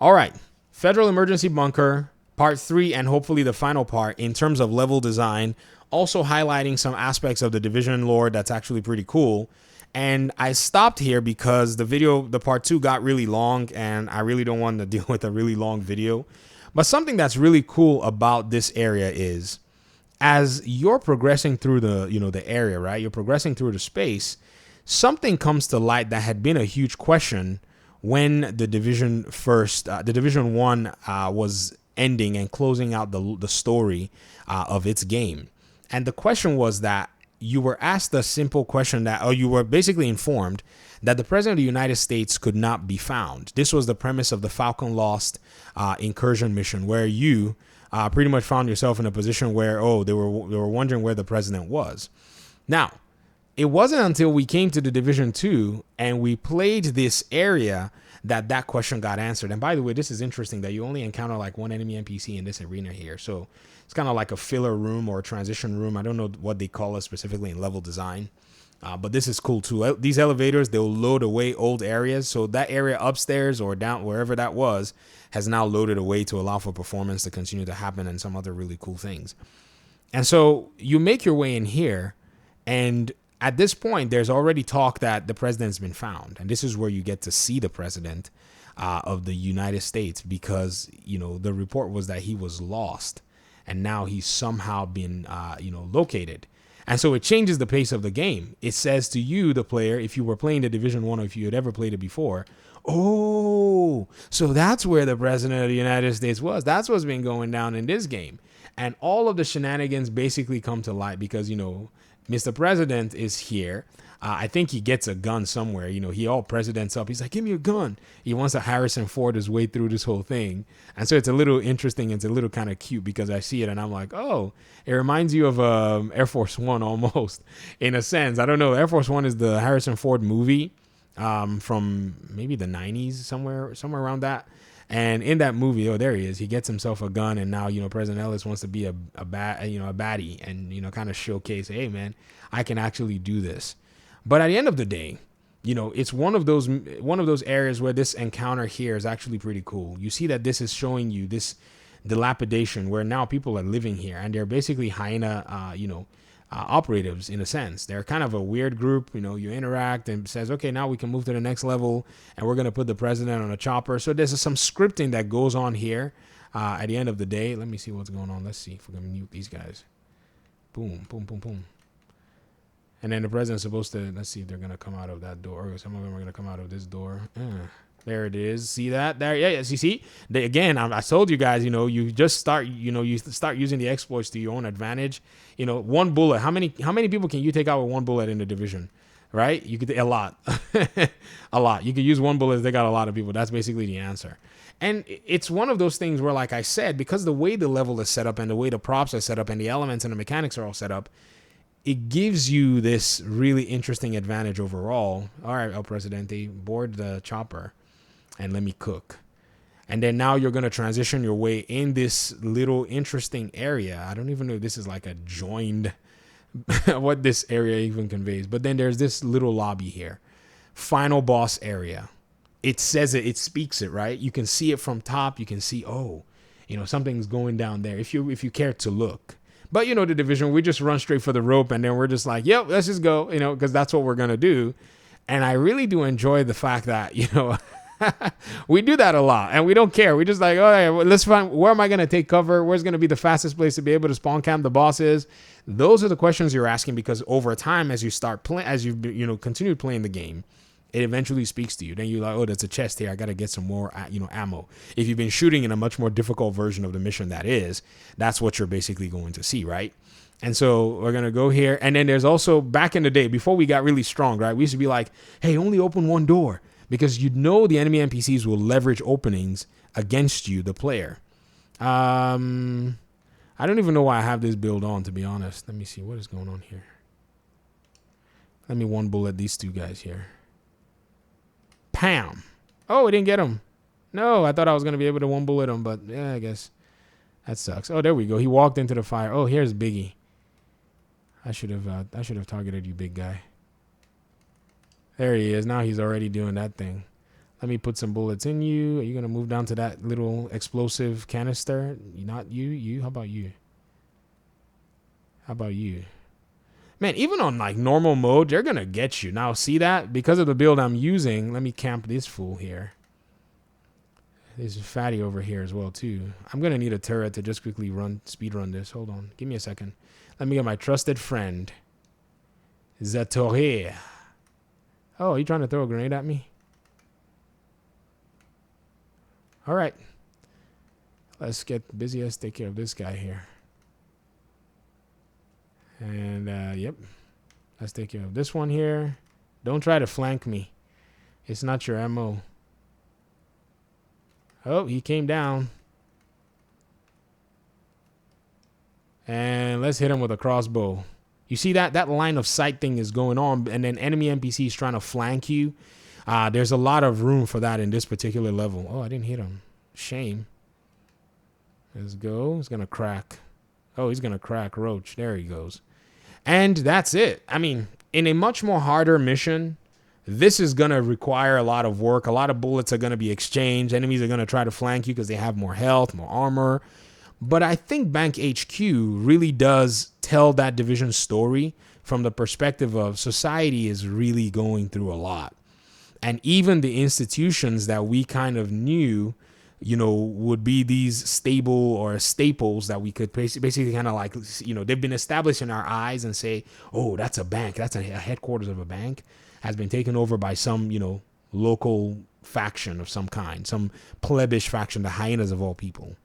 All right. Federal Emergency Bunker, part 3, and hopefully the final part in terms of level design, also highlighting some aspects of the Division lore that's actually pretty cool. And I stopped here because the part 2 got really long, and I really don't want to deal with a really long video. But something that's really cool about this area is, as you're progressing through the area, right? You're progressing through the space, something comes to light that had been a huge question when the Division 1 was ending and closing out the story of its game. And the question was that you were asked a simple question you were basically informed that the President of the United States could not be found. This was the premise of the Falcon Lost incursion mission, where you pretty much found yourself in a position where, they were wondering where the president was. Now, it wasn't until we came to the Division 2 and we played this area that question got answered. And by the way, this is interesting that you only encounter like one enemy NPC in this arena here. So it's kind of like a filler room or a transition room. I don't know what they call it specifically in level design. But this is cool too. These elevators, they'll load away old areas. So that area upstairs or down, wherever that was, has now loaded away to allow for performance to continue to happen and some other really cool things. And so you make your way in here, and at this point, there's already talk that the president's been found. And this is where you get to see the president of the United States, because, the report was that he was lost and now he's somehow been, located. And so it changes the pace of the game. It says to you, the player, if you were playing the Division 1 or if you had ever played it before, so that's where the president of the United States was. That's what's been going down in this game. And all of the shenanigans basically come to light because, Mr. President is here. I think he gets a gun somewhere. He all presidents up. He's like, give me a gun. He wants to Harrison Ford his way through this whole thing. And so it's a little interesting. It's a little kind of cute because I see it and I'm like, it reminds you of Air Force One almost in a sense. I don't know. Air Force One is the Harrison Ford movie from maybe the 90s, somewhere around that. And in that movie, there he is. He gets himself a gun, and now President Ellis wants to be a baddie, and kind of showcase, hey man, I can actually do this. But at the end of the day, it's one of those areas where this encounter here is actually pretty cool. You see that this is showing you this dilapidation where now people are living here, and they're basically hyena, operatives in a sense. They're kind of a weird group. You interact and says, okay, now we can move to the next level and we're going to put the president on a chopper. So there's some scripting that goes on here at the end of the day. Let me see what's going on. Let's see if we're going to mute these guys. Boom, boom, boom, boom. And then the president's supposed to, let's see if they're going to come out of that door. Some of them are going to come out of this door. There it is. See that there? Yeah. You see, again, I told you guys, you just start, you start using the exploits to your own advantage. One bullet. How many people can you take out with one bullet in the Division? Right? You could a lot, a lot. You could use one bullet to take out a lot of people. That's basically the answer. And it's one of those things where, like I said, because the way the level is set up and the way the props are set up and the elements and the mechanics are all set up, it gives you this really interesting advantage overall. All right, El Presidente, board the chopper and let me cook. And then now you're going to transition your way in this little interesting area. I don't even know if this is like a joined, what this area even conveys. But then there's this little lobby here. Final boss area. It says it speaks it, right? You can see it from top. You can see, something's going down there if you care to look. But, the Division, we just run straight for the rope and then we're just like, yep, let's just go, because that's what we're going to do. And I really do enjoy the fact that, we do that a lot and we don't care. We just like, all right, well, let's find, where am I going to take cover? Where's going to be the fastest place to be able to spawn camp the bosses? Those are the questions you're asking, because over time, as you start playing, as you continue playing the game, it eventually speaks to you. Then you're like, there's a chest here. I got to get some more, ammo. If you've been shooting in a much more difficult version of the mission that's what you're basically going to see, right? And so we're going to go here. And then there's also, back in the day, before we got really strong, right? We used to be like, hey, only open one door. Because the enemy NPCs will leverage openings against you, the player. I don't even know why I have this build on, to be honest. Let me see. What is going on here? Let me one bullet these two guys here. Pam. Oh, I didn't get him. No, I thought I was going to be able to one bullet him, but yeah, I guess that sucks. Oh, there we go. He walked into the fire. Oh, here's Biggie. I should have targeted you, big guy. There he is. Now he's already doing that thing. Let me put some bullets in you. Are you going to move down to that little explosive canister? Not you. You. How about you? How about you? Man, even on like normal mode, they're going to get you. Now, see that? Because of the build I'm using, let me camp this fool here. There's a fatty over here as well, too. I'm going to need a turret to just quickly speed run this. Hold on. Give me a second. Let me get my trusted friend, Zatorre. Oh, are you trying to throw a grenade at me? All right. Let's get busy. Let's take care of this guy here. And, yep. Let's take care of this one here. Don't try to flank me. It's not your MO. Oh, he came down. And let's hit him with a crossbow. You see that line of sight thing is going on, and then enemy NPCs trying to flank you. There's a lot of room for that in this particular level. Oh, I didn't hit him. Shame. Let's go. He's going to crack. Oh, he's going to crack Roach. There he goes. And that's it. I mean, in a much more harder mission, this is going to require a lot of work. A lot of bullets are going to be exchanged. Enemies are going to try to flank you because they have more health, more armor. But I think Bank HQ really does tell that Division story from the perspective of society is really going through a lot. And even the institutions that we kind of knew, you know, would be these stable or staples that we could basically kind of like, you know, they've been established in our eyes and say, oh, that's a bank. That's a headquarters of a bank, has been taken over by some, you know, local faction of some kind, some plebish faction, the hyenas of all people.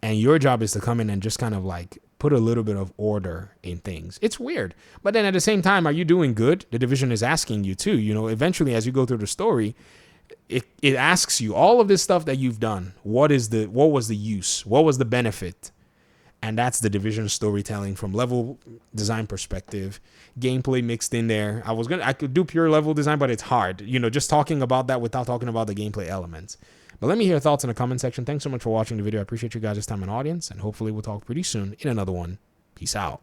And your job is to come in and just kind of like put a little bit of order in things. It's weird. But then at the same time, are you doing good? The Division is asking you too. You know, eventually as you go through the story, it asks you all of this stuff that you've done. What was the use? What was the benefit? And that's the Division storytelling from level design perspective, gameplay mixed in there. I could do pure level design, but it's hard, you know, just talking about that without talking about the gameplay elements. But let me hear your thoughts in the comment section. Thanks so much for watching the video. I appreciate you guys' time and audience, and hopefully we'll talk pretty soon in another one. Peace out.